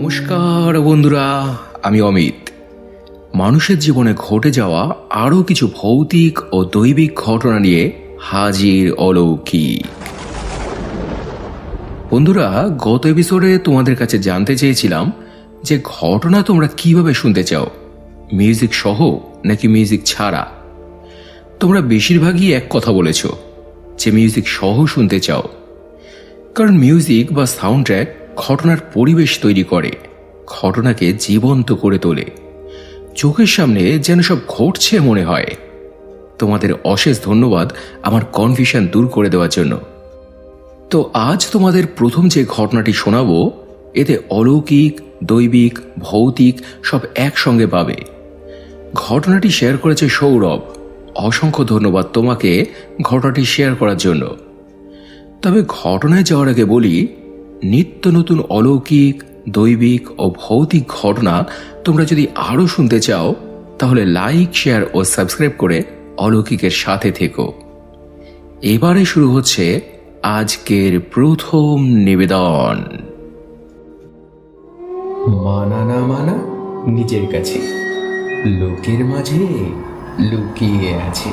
নমস্কার বন্ধুরা, আমি অমিত। মানুষের জীবনে ঘটে যাওয়া আরও কিছু ভৌতিক ও দৈবিক ঘটনা নিয়ে হাজির অলৌকিক। বন্ধুরা, গত এপিসোডে তোমাদের কাছে জানতে চেয়েছিলাম যে ঘটনা তোমরা কিভাবে শুনতে চাও, মিউজিক সহ নাকি মিউজিক ছাড়া। তোমরা বেশিরভাগই এক কথা বলেছ যে মিউজিক সহ শুনতে চাও, কারণ মিউজিক বা সাউন্ড ট্র্যাক ঘটনার পরিবেশ তৈরি করে, ঘটনাকে জীবন্ত করে তোলে, চোখের সামনে যেন সব ঘটছে মনে হয়। তোমাদের অশেষ ধন্যবাদ আমার কনফিউশন দূর করে দেওয়ার জন্য। তো আজ তোমাদের প্রথম যে ঘটনাটি শোনাবো, এতে অলৌকিক, দৈবিক, ভৌতিক সব একসঙ্গে পাবে। ঘটনাটি শেয়ার করেছে সৌরভ। অসংখ্য ধন্যবাদ তোমাকে ঘটনাটি শেয়ার করার জন্য। তবে ঘটনায় যাওয়ার আগে বলি, নিত্য নতুন অলৌকিক, দৈবিক ও ভৌতিক ঘটনা তোমরা যদি আরও শুনতে চাও, তাহলে লাইক, শেয়ার ও সাবস্ক্রাইব করে অলৌকিকের সাথে থেকো। এবারে শুরু হচ্ছে আজকের প্রথম নিবেদন। মানা না মানা নিজের কাছে, লোকের মাঝে লুকিয়ে আছে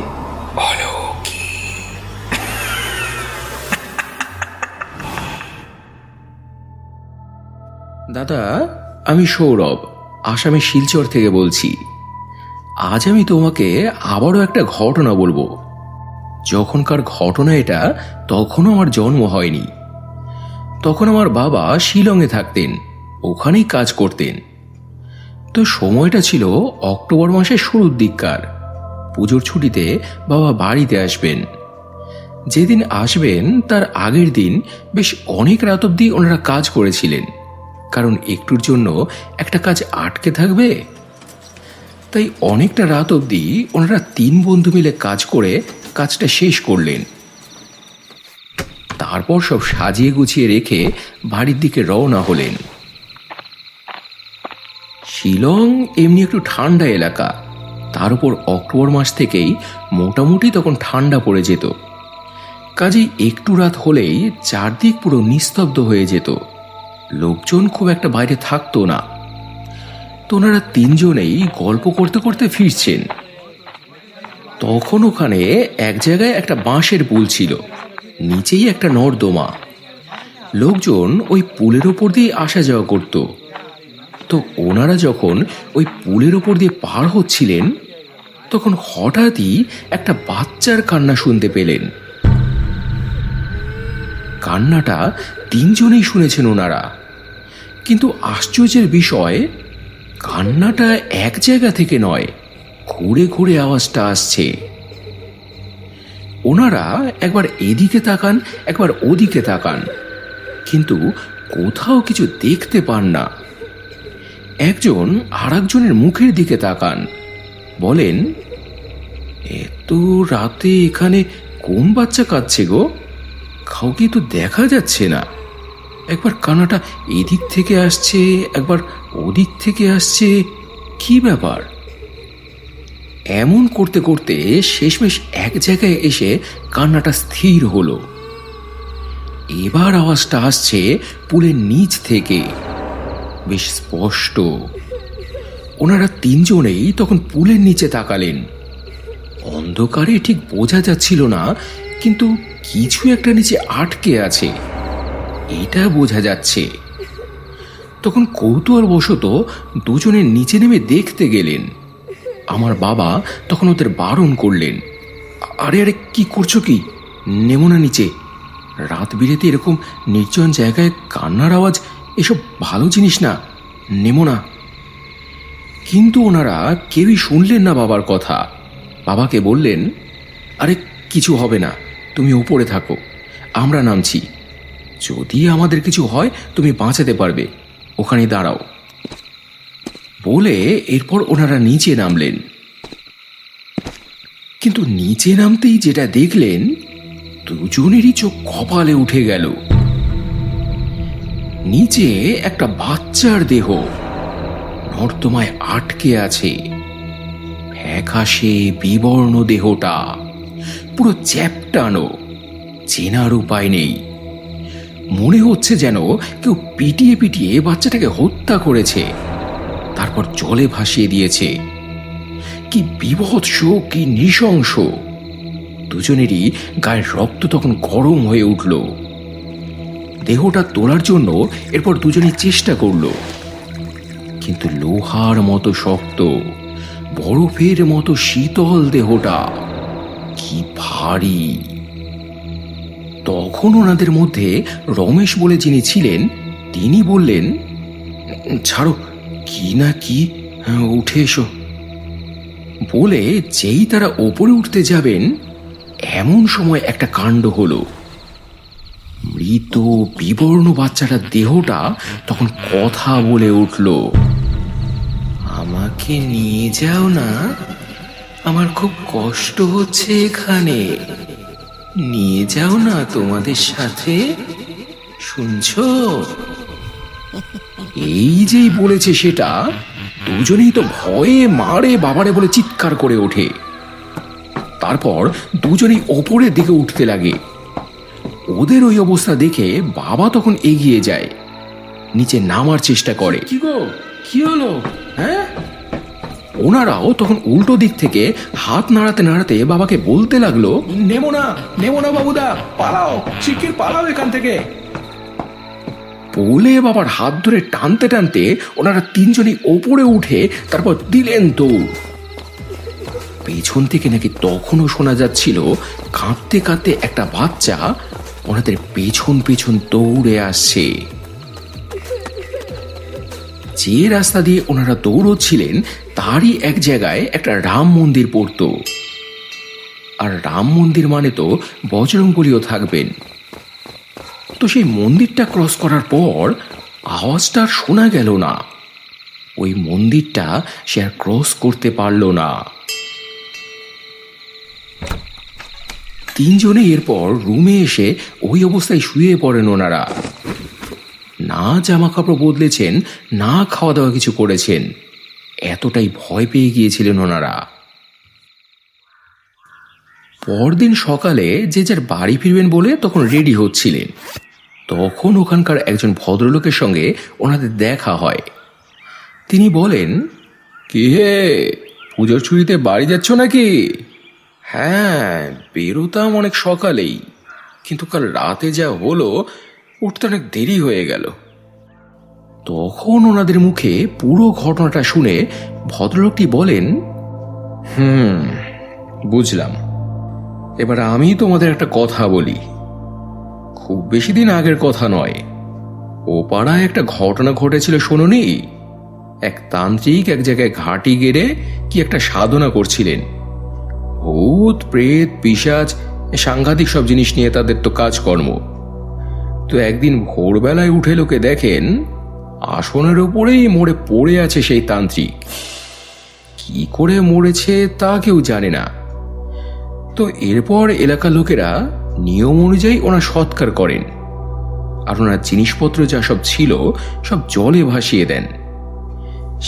দাদা, আমি সৌরভ, আসামের শিলচর থেকে বলছি। আজ আমি তোমাকে আবারও একটা ঘটনা বলবো। যখনকার ঘটনা এটা, তখনও আমার জন্ম হয়নি। তখন আমার বাবা শিলংয়ে থাকতেন, ওখানেই কাজ করতেন। তো সময়টা ছিল অক্টোবর মাসের শুরুর দিককার। পুজোর ছুটিতে বাবা বাড়িতে আসবেন। যেদিন আসবেন তার আগের দিন বেশ অনেক রাত অবধি ওনারা কাজ করেছিলেন, কারণ একটুর জন্য একটা কাজ আটকে থাকবে। তাই অনেকটা রাত অবধি ওনারা 3 বন্ধু মিলে কাজ করে কাজটা শেষ করলেন। তারপর সব সাজিয়ে গুছিয়ে রেখে বাড়ির দিকে রওনা হলেন। শিলং এমনি একটু ঠান্ডা এলাকা, তার উপর অক্টোবর মাস থেকেই মোটামুটি তখন ঠান্ডা পড়ে যেত। কাজেই একটু রাত হলেই চারদিক পুরো নিস্তব্ধ হয়ে যেত, লোকজন খুব একটা বাইরে থাকতো না। তো ওনারা 3 জনেই গল্প করতে করতে ফিরছেন। তখন ওখানে এক জায়গায় একটা বাঁশের পুল ছিল, নিচেই একটা নর্দমা। লোকজন ওই পুলের ওপর দিয়ে আসা যাওয়া করত। তো ওনারা যখন ওই পুলের ওপর দিয়ে পার হচ্ছিলেন, তখন হঠাৎই একটা বাচ্চার কান্না শুনতে পেলেন। কান্নাটা 3 জনেই শুনেছেন ওনারা, কিন্তু আশ্চর্যের বিষয়, কান্নাটা এক জায়গা থেকে নয়, ঘুরে ঘুরে আওয়াজটা আসছে। ওনারা একবার এদিকে তাকান, একবার ওদিকে তাকান, কিন্তু কোথাও কিছু দেখতে পান না। একজন আর একজনের মুখের দিকে তাকান, বলেন, এত রাতে এখানে কোন বাচ্চা কাঁদছে গো? কাউকে তো দেখা যাচ্ছে না। একবার কান্নাটা এদিক থেকে আসছে, একবার ওদিক থেকে আসছে, কি ব্যাপার? এমন করতে করতে শেষমেশ এক জায়গায় এসে কান্নাটা স্থির হলো। এবার আওয়াজটা আসছে পুলের নিচ থেকে, বেশ স্পষ্ট। ওনারা 3 জনেই তখন পুলের নিচে তাকালেন। অন্ধকারে ঠিক বোঝা যাচ্ছিল না, কিন্তু কিছু একটা নিচে আটকে আছে, এটা বোঝা যাচ্ছে। তখন কৌতূহলবশত 2 জনের নিচে নেমে দেখতে গেলেন। আমার বাবা তখন ওদের বারণ করলেন, আরে আরে কি করছো, কি নেমো না নিচে, রাত বিরেতে এরকম নির্জন জায়গায় কান্নার আওয়াজ এসব ভালো জিনিস না, নেমো না। কিন্তু ওনারা কেউই শুনলেন না বাবার কথা। বাবাকে বললেন, আরে কিছু হবে না, তুমি উপরে থাকো, আমরা নামছি, যদি আমাদের কিছু হয় তুমি বাঁচাতে পারবে, ওখানে দাঁড়াও। বলে এরপর ওনারা নিচে নামলেন। কিন্তু নিচে নামতেই যেটা দেখলেন, 2 জনেরই চোখ কপালে উঠে গেল। নিচে একটা বাচ্চার দেহ নর্দমায় আটকে আছে। ফ্যাকাশে বিবর্ণ দেহটা, পুরো চ্যাপটানো, চেনার উপায় নেই। মনে হচ্ছে যেন কেউ পিটিয়ে পিটিয়ে বাচ্চাটাকে হত্যা করেছে, তারপর জলে ভাসিয়ে দিয়েছে। কি বীভৎস, কি নৃশংস! দুজনেরই গায়ের রক্ত তখন গরম হয়ে উঠল। দেহটা তোলার জন্য এরপর দুজনেই চেষ্টা করল, কিন্তু লোহার মতো শক্ত, বরফের মতো শীতল দেহটা, কি ভারী! তখন ওনাদের মধ্যে রমেশ বলে যিনি ছিলেন, তিনি বললেন, ছাড়ো, কি না কি, উঠে এসো। বলে যেই তারা ওপরে উঠতে যাবেন, এমন সময় একটা কাণ্ড হলো। মৃত বিবর্ণ বাচ্চাটার দেহটা তখন কথা বলে উঠল, আমাকে নিয়ে যাও না, আমার খুব কষ্ট হচ্ছে এখানে, নিয়ে যাও না তোমাদের সাথে, শুনছো? এই যেই বলেছে সেটা, দুজনেই তো ভয়ে মারে বাবারে বলে চিৎকার করে ওঠে। তারপর দুজনেই ওপরের দিকে উঠতে লাগে। ওদের ওই অবস্থা দেখে বাবা তখন এগিয়ে যায়, নিচে নামার চেষ্টা করে। কি গো, কি হলো? হ্যাঁ? ওনারাও তখন উল্টো দিক থেকে হাত নাড়াতে নাড়াতে বাবাকে বলতে লাগলো, নেমো না, নেমো না বাবুদা, পালাও, শিগগির পালাও এখান থেকে। বলে বাবার হাত ধরে টানতে টানতে ওনারা তিনজনই ওপরে উঠে তারপর দিলেন দৌড়। পেছন থেকে নাকি তখনও শোনা যাচ্ছিল কাঁদতে কাঁদতে একটা বাচ্চা ওনাদের পেছন পেছন দৌড়ে আসছে। যে রাস্তা দিয়ে ওনারা দৌড়চ্ছিলেন তারই এক জায়গায় একটা রাম মন্দির পড়তো। আর রাম মন্দির মানে তো বজরংবলীও থাকবেন। তো সেই মন্দিরটা ক্রস করার পর আওয়াজটা আর শোনা গেল না। ওই মন্দিরটা সে আর ক্রস করতে পারল না। তিনজনে এরপর রুমে এসে ওই অবস্থায় শুয়ে পড়েন ওনারা। না জামা কাপড় বদলেছেন, না খাওয়া দাওয়া কিছু করেছেন, এতটাই ভয় পেয়ে গিয়েছিলেন ওনারা। পরদিন সকালে যে যার বাড়ি ফিরবেন বলে তখন রেডি হচ্ছিলেন, তখন ওখানকার একজন ভদ্রলোকের সঙ্গে ওনাদের দেখা হয়। তিনি বলেন, কি হে, পুজোর ছুটিতে বাড়ি যাচ্ছ নাকি? হ্যাঁ, বেরোতাম অনেক সকালেই, কিন্তু কাল রাতে যা হলো উঠতে অনেক দেরি হয়ে গেল। তখন ওনাদের মুখে পুরো ঘটনাটা শুনে ভদ্রলোকটি বলেন, বুঝলাম। এবার আমি তোমাদের একটা কথা বলি। খুব বেশি দিন আগের কথা নয়, ও পাড়ায় একটা ঘটনা ঘটেছিল, শোনোনি? এক তান্ত্রিক এক জায়গায় ঘাঁটি গেড়ে কি একটা সাধনা করছিলেন। ভূত প্রেত পিশাচ সাংঘাতিক সব জিনিস নিয়ে তাদের তো কাজকর্ম। তো একদিন ভোরবেলায় উঠে লোকে দেখেন আসনের উপরেই মরে পড়ে আছে সেই তান্ত্রিক। কি করে মরেছে তা কেউ জানে না। তো এরপর এলাকার লোকেরা নিয়ম অনুযায়ী ওনার সৎকার করেন, আর ওনার জিনিসপত্র যা সব ছিল সব জলে ভাসিয়ে দেন।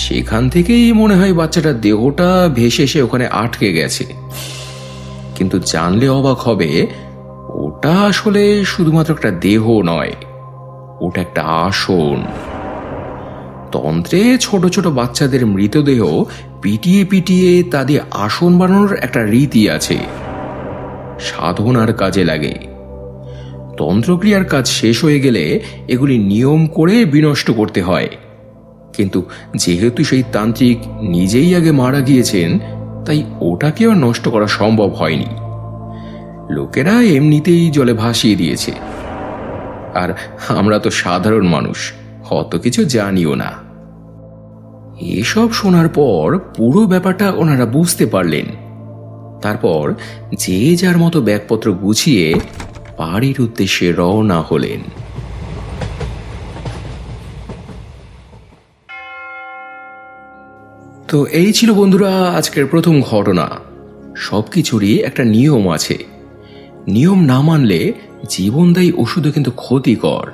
সেখান থেকেই মনে হয় বাচ্চাটার দেহটা ভেসে এসে ওখানে আটকে গেছে। কিন্তু জানলে অবাক হবে, ওটা আসলে শুধুমাত্র একটা দেহ নয়, ওটা একটা আসন। তন্ত্রে ছোট ছোট বাচ্চাদের মৃতদেহ পিটিয়ে পিটিয়ে তা দিয়ে আসন বানানোর একটা রীতি আছে, সাধনার কাজে লাগে। তন্ত্রক্রিয়ার কাজ শেষ হয়ে গেলে এগুলি নিয়ম করে বিনষ্ট করতে হয়। কিন্তু যেহেতু সেই তান্ত্রিক নিজেই আগে মারা গিয়েছেন, তাই ওটাকে আর নষ্ট করা সম্ভব হয়নি। লোকেরা এমনিতেই জলে ভাসিয়ে দিয়েছে। আর আমরা তো সাধারণ মানুষ, অত কিছু জানিও না। এসব শোনার পর পুরো ব্যাপারটা ওনারা বুঝতে পারলেন। তারপর যে যার মতো ব্যাগপত্র গুছিয়ে বাড়ির উদ্দেশ্যে রওনা হলেন। তো এই ছিল বন্ধুরা আজকের প্রথম ঘটনা। সবকিছুরই একটা নিয়ম আছে, নিয়ম না মানলে জীবনদায়ী ওষুধও কিন্তু ক্ষতিকর।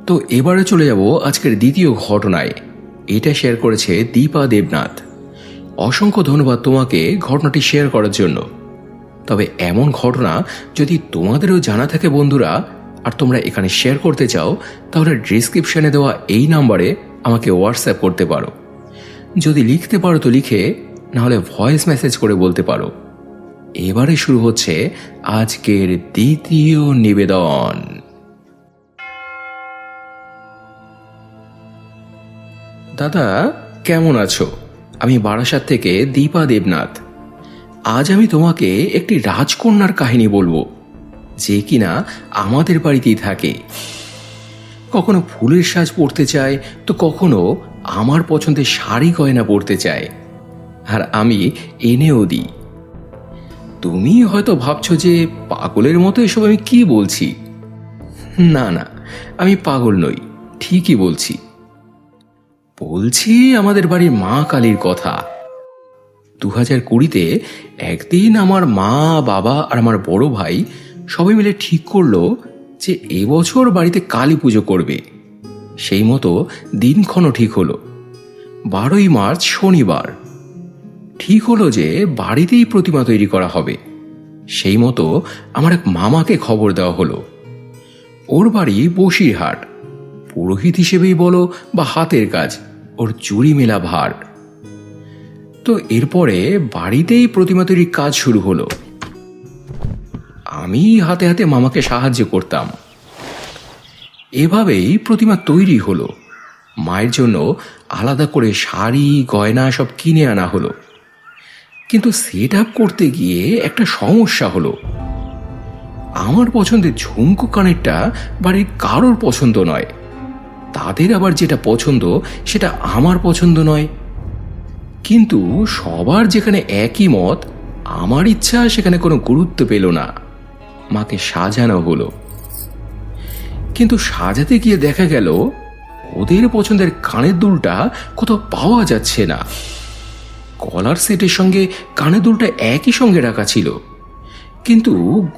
তো এবারে চলে যাব আজকের দ্বিতীয় ঘটনায়। এটা শেয়ার করেছে দীপা দেবনাথ। অসংখ্য ধন্যবাদ তোমাকে ঘটনাটি শেয়ার করার জন্য। তবে এমন ঘটনা যদি তোমাদেরও জানা থাকে বন্ধুরা, আর তোমরা এখানে শেয়ার করতে চাও, তাহলে ডিসক্রিপশনে দেওয়া এই নাম্বারে আমাকে হোয়াটসঅ্যাপ করতে পারো। যদি লিখতে পারো তো লিখে, নাহলে ভয়েস মেসেজ করে বলতে পারো। এবারে শুরু হচ্ছে আজকের দ্বিতীয় নিবেদন। দাদা, কেমন আছো? আমি বারাসাত থেকে দীপা দেবনাথ। আজ আমি তোমাকে একটি রাজকন্যার কাহিনী বলবো, যে কিনা আমাদের বাড়িতেই থাকে। কখনো ফুলের সাজ পরতে চায়, তো কখনো আমার পছন্দের শাড়ি গয়না পরতে চায়, আর আমি এনেও দিই। তুমি হয়তো ভাবছো যে পাগলের মতো এসব আমি কি বলছি। না না, আমি পাগল নই, ঠিকই বলছি। আমাদের বাড়ির মা কালীর কথা। 2020-তে একদিন আমার মা, বাবা আর আমার বড় ভাই সবাই মিলে ঠিক করলো যে এবছর বাড়িতে কালী পুজো করবে। সেই মতো দিনক্ষণও ঠিক হলো। 12ই মার্চ শনিবার। ঠিক হলো যে বাড়িতেই প্রতিমা তৈরি করা হবে। সেই মতো আমার এক মামাকে খবর দেওয়া হলো। ওর বাড়ি বসিরহাট। পুরোহিত হিসেবেই বলো বা হাতের কাজ, ওর চুরি মেলা ভার। তো এরপরে বাড়িতেই প্রতিমা তৈরির কাজ শুরু হলো। আমি হাতে হাতে মামাকে সাহায্য করতাম। এভাবেই প্রতিমা তৈরি হলো। মায়ের জন্য আলাদা করে শাড়ি গয়না সব কিনে আনা হলো। কিন্তু সেট আপ করতে গিয়ে একটা সমস্যা হলো। আমার পছন্দের ঝুমকো কানেরটা বাড়ির কারোর পছন্দ নয়। তাদের আবার যেটা পছন্দ সেটা আমার পছন্দ নয়। কিন্তু সবার যেখানে একই মত, আমার ইচ্ছা সেখানে কোনো গুরুত্ব পেল না। মাকে সাজানো হলো। কিন্তু সাজাতে গিয়ে দেখা গেল ওদের পছন্দের কানের দুলটা কোথাও পাওয়া যাচ্ছে না। গলার সেটের সঙ্গে কানের দুলটা একই সঙ্গে রাখা ছিল, কিন্তু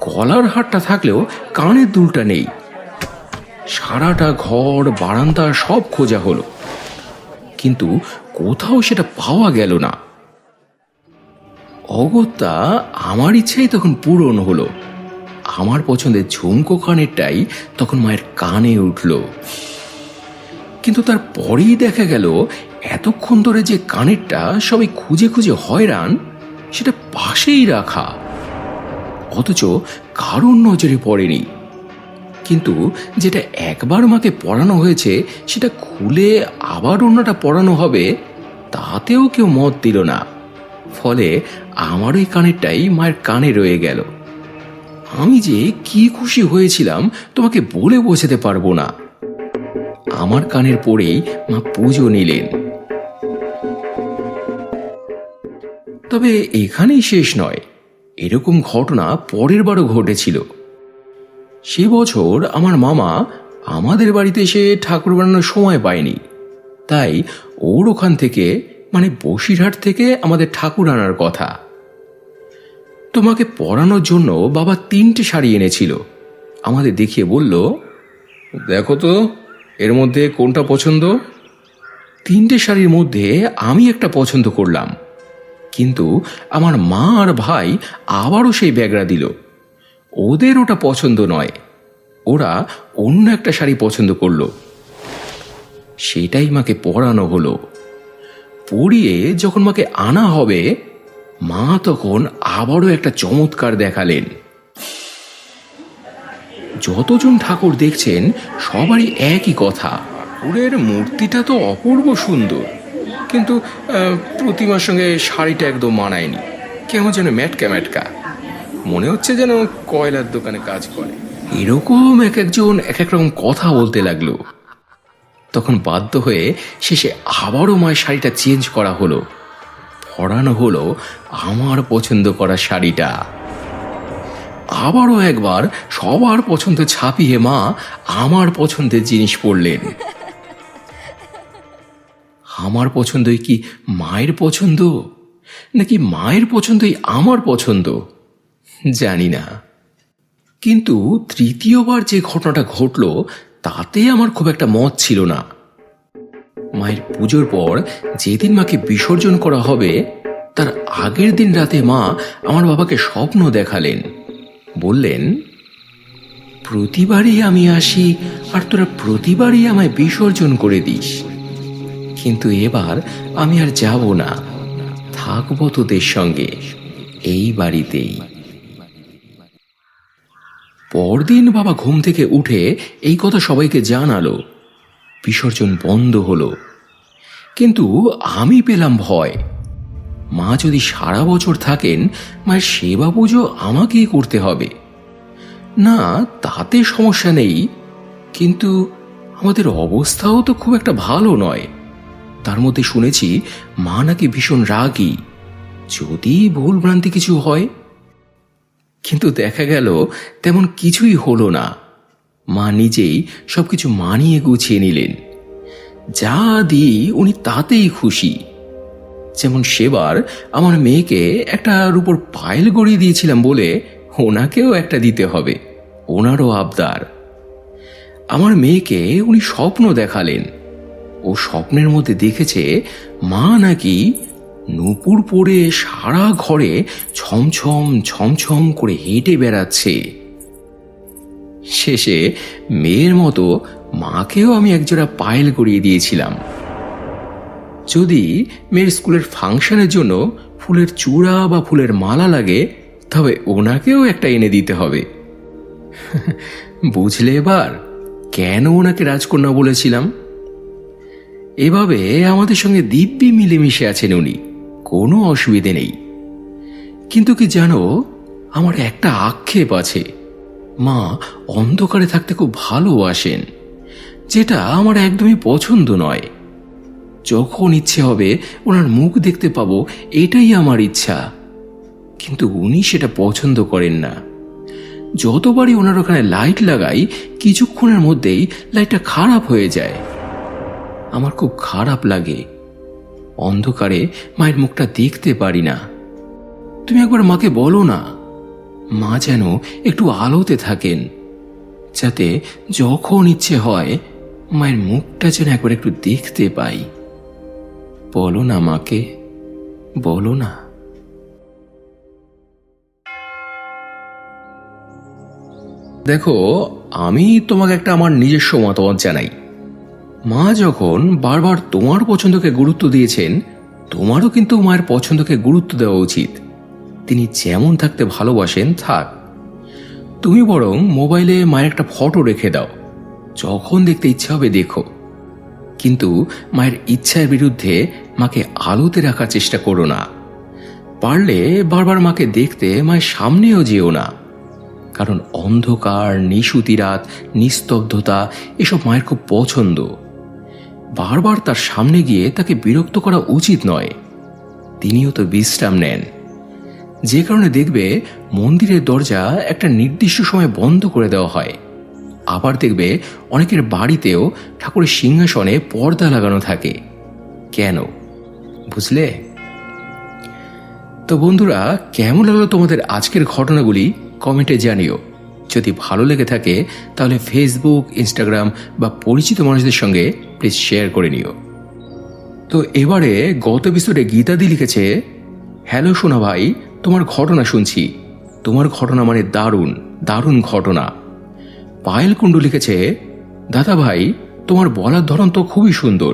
গলার হারটা থাকলেও কানের দুলটা নেই। সারাটা ঘর বারান্দা সব খোঁজা হলো, কিন্তু কোথাও সেটা পাওয়া গেল না। অগত্যা আমার ইচ্ছাই তখন পূরণ হলো। আমার পছন্দের ঝুমকো কানেরটাই তখন মায়ের কানে উঠল। কিন্তু তার পরেই দেখা গেল এতক্ষণ ধরে যে কানেরটা সবাই খুঁজে খুঁজে হয়রান, সেটা পাশেই রাখা, অথচ কারোর নজরে পড়েনি। কিন্তু যেটা একবার মাকে পরানো হয়েছে সেটা খুলে আবার অন্যটা পরানো হবে, তাতেও কেউ মত দিল না। ফলে আমার ওই কানেরটাই মায়ের কানে রয়ে গেল। আমি যে কি খুশি হয়েছিলাম তোমাকে বলে বোঝাতে পারবো না। আমার কানের পরেই মা পুজো নিলেন। তবে এখানেই শেষ নয়, এরকম ঘটনা পরের বারও ঘটেছিল। সে বছর আমার মামা আমাদের বাড়িতে এসে ঠাকুর বানানোর সময় পায়নি, তাই ওর ওখান থেকে মানে বসিরহাট থেকে আমাদের ঠাকুর আনার কথা। তোমাকে পরানোর জন্য বাবা 3টে শাড়ি এনেছিল। আমাদের দেখিয়ে বলল, দেখো তো এর মধ্যে কোনটা পছন্দ। 3টে শাড়ির মধ্যে আমি একটা পছন্দ করলাম, কিন্তু আমার মা আর ভাই আবারও সেই ব্যাগরা দিল। ওদের ওটা পছন্দ নয়, ওরা অন্য একটা শাড়ি পছন্দ করলো। সেটাই মাকে পরানো হলো। পরিয়ে যখন মাকে আনা হবে, মা তখন আবারও একটা চমৎকার দেখালেন। যতজন ঠাকুর দেখছেন সবারই একই কথা, ঠাকুরের মূর্তিটা তো অপূর্ব সুন্দর, কিন্তু প্রতিমার সঙ্গে শাড়িটা একদম মানায়নি। কেমন যেন ম্যাটকা ম্যাটকা, মনে হচ্ছে যেন কয়লার দোকানে কাজ করে। এরকম এক একজন এক এক রকম কথা বলতে লাগলো। তখন বাধ্য হয়ে শেষে আবারও মায়ের শাড়িটা চেঞ্জ করা হলো। পরানো হলো আমার পছন্দ করা শাড়িটা। আবারও একবার সবার পছন্দ ছাপিয়ে মা আমার পছন্দের জিনিস পরলেন। আমার পছন্দই কি মায়ের পছন্দ, নাকি মায়ের পছন্দই আমার পছন্দ জানি না। কিন্তু তৃতীয়বার যে ঘটনাটা ঘটল তাতে আমার খুব একটা মত ছিল না। মায়ের পুজোর পর যেদিন মাকে বিসর্জন করা হবে তার আগের দিন রাতে মা আমার বাবাকে স্বপ্ন দেখালেন। বললেন, প্রতিবারই আমি আসি আর তোরা প্রতিবারই আমায় বিসর্জন করে দিস, কিন্তু এবার আমি আর যাব না, থাকবো তোদের সঙ্গে এই বাড়িতেই। পরদিন বাবা ঘুম থেকে উঠে এই কথা সবাইকে জানালো। বিসর্জন বন্ধ হলো, কিন্তু আমি পেলাম ভয়। মা যদি সারা বছর থাকেন, মায়ের সেবা পুজো আমাকেই করতে হবে। না, তাতে সমস্যা নেই, কিন্তু আমাদের অবস্থাও তো খুব একটা ভালো নয়। তার মধ্যে শুনেছি মা নাকি ভীষণ রাগী, যদি ভুলভ্রান্তি কিছু হয়। কিন্তু দেখা গেল তেমন কিছুই হলো না। মা নিজেই সবকিছু মানিয়ে গুছিয়ে নিলেন। যা দিই উনি তাতেই খুশি। যেমন সেবার আমার মেয়েকে একটা রূপোর পায়েল গড়িয়ে দিয়েছিলাম বলে ওনাকেও একটা দিতে হবে, ওনারও আবদার। আমার মেয়েকে উনি স্বপ্ন দেখালেন। ও স্বপ্নের মধ্যে দেখেছে মা নাকি নূপুর পরে সারা ঘরে ছমছম ছমছম করে হেঁটে বেড়াচ্ছে। শেষে মেয়ের মতো মাকেও আমি একজোড়া পায়েল গড়িয়ে দিয়েছিলাম। যদি মেয়ের স্কুলের ফাংশনের জন্য ফুলের চূড়া বা ফুলের মালা লাগে, তবে ওনাকেও একটা এনে দিতে হবে। বুঝলে এবার কেন ওনাকে রাজকন্যা বলেছিলাম? এভাবে আমাদের সঙ্গে দিব্যি মিলেমিশে আছেন উনি, কোনো অসুবিধে নেই। কিন্তু কি জানো, আমার একটা আক্ষেপ আছে। মা অন্ধকারে থাকতে খুব ভালোবাসেন, যেটা আমার একদমই পছন্দ নয়। যখন ইচ্ছে হবে ওনার মুখ দেখতে পাবো, এটাই আমার ইচ্ছা। কিন্তু উনি সেটা পছন্দ করেন না। যতবারই ওনার ওখানে লাইট লাগাই, কিছুক্ষণের মধ্যেই লাইটটা খারাপ হয়ে যায়। আমার খুব খারাপ লাগে। অন্ধকারে মায়ের মুখটা দেখতে পারি না। তুমি একবার মাকে বলো না, মা যেন একটু আলোতে থাকেন, যাতে যখন ইচ্ছে হয় মায়ের মুখটা যেন একবার একটু দেখতে পাই। বলো না মাকে, বলো না। দেখো, আমি তোমাকে একটা আমার নিজস্ব মতামত জানাই। মা যখন বারবার তোমার পছন্দকে গুরুত্ব দিয়েছেন, তোমারও কিন্তু মায়ের পছন্দকে গুরুত্ব দেওয়া উচিত। তিনি যেমন থাকতে ভালোবাসেন থাক। তুমি বরং মোবাইলে মায়ের একটা ফটো রেখে দাও, যখন দেখতে ইচ্ছা হবে দেখো। কিন্তু মায়ের ইচ্ছার বিরুদ্ধে মাকে আলোতে রাখার চেষ্টা করো না। পারলে বারবার মাকে দেখতে মায়ের সামনেও যেও না, কারণ অন্ধকার, নিশুতি রাত, নিস্তব্ধতা এসব মায়ের খুব পছন্দ। বারবার তার সামনে গিয়ে তাকে বিরক্ত করা উচিত নয়। তিনিও তো বিশ্রাম নেন। যে কারণে দেখবে মন্দিরের দরজা একটা নির্দিষ্ট সময় বন্ধ করে দেওয়া হয়। আবার দেখবে অনেকের বাড়িতেও ঠাকুরের সিংহাসনে পর্দা লাগানো থাকে। কেন, বুঝলে? তো বন্ধুরা, কেমন লাগলো তোমাদের আজকের ঘটনাগুলি কমেন্টে জানিও। যদি ভালো লেগে থাকে তাহলে ফেসবুক, ইনস্টাগ্রাম বা পরিচিত মানুষদের সঙ্গে প্লিজ শেয়ার করে নিও। তো এবারে গত এপিসোডে গীতাদি লিখেছে, হ্যালো সোনা ভাই, তোমার ঘটনা শুনছি। তোমার ঘটনা মানে দারুণ দারুণ ঘটনা। পায়েল কুণ্ডু লিখেছে, দাদা ভাই, তোমার বলার ধরন তো খুবই সুন্দর,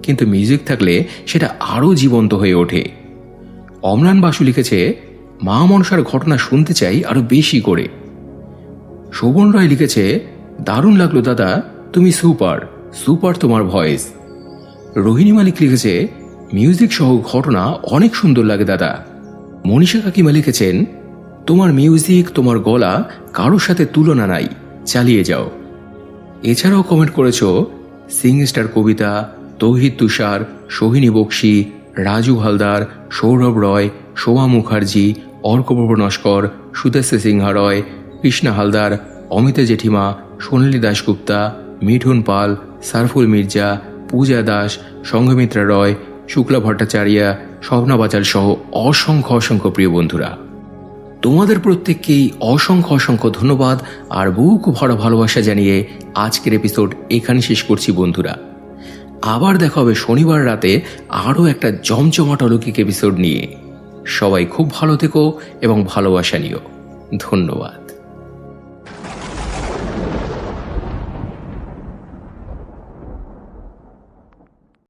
কিন্তু মিউজিক থাকলে সেটা আরও জীবন্ত হয়ে ওঠে। অমলান বাসু লিখেছে, মা মনসার ঘটনা শুনতে চাই আরো বেশি করে। শোভন রায় লিখেছে, দারুণ লাগলো দাদা, তুমি সুপার সুপার, তোমার ভয়েস। রোহিণী মালিক লিখেছে, মিউজিক সহ ঘটনা অনেক সুন্দর লাগে দাদা। মনীষা কাকিমা লিখেছেন, তোমার মিউজিক, তোমার গলা কারোর সাথে তুলনা নাই, চালিয়ে যাও। এছাড়াও কমেন্ট করেছ সিং স্টার কবিতা, তৌহিদ তুষার, সোহিনী বক্সি, রাজু হালদার, সৌরভ রয়, শোভা মুখার্জি, অর্কপ্রভ নস্কর, সুদেশ্য সিংহা রয়, কৃষ্ণা হালদার, অমিতা জেঠিমা, সোনালী দাশগুপ্তা, মিঠুন পাল, সারফুল মির্জা, পূজা দাস, সংঘমিত্রা রয়, শুক্লা ভট্টাচার্য, স্বপ্না বাচাল সহ অসংখ্য অসংখ্য প্রিয় বন্ধুরা, তোমাদের প্রত্যেককেই অসংখ্য অসংখ্য ধন্যবাদ আর বুক ভরা ভালোবাসা জানিয়ে আজকের এপিসোড এখানে শেষ করছি বন্ধুরা। আবার দেখা হবে শনিবার রাতে আরও একটা জমজমাট অলৌকিক এপিসোড নিয়ে। সবাই খুব ভালো থেকো এবং ভালোবাসা নিও। ধন্যবাদ।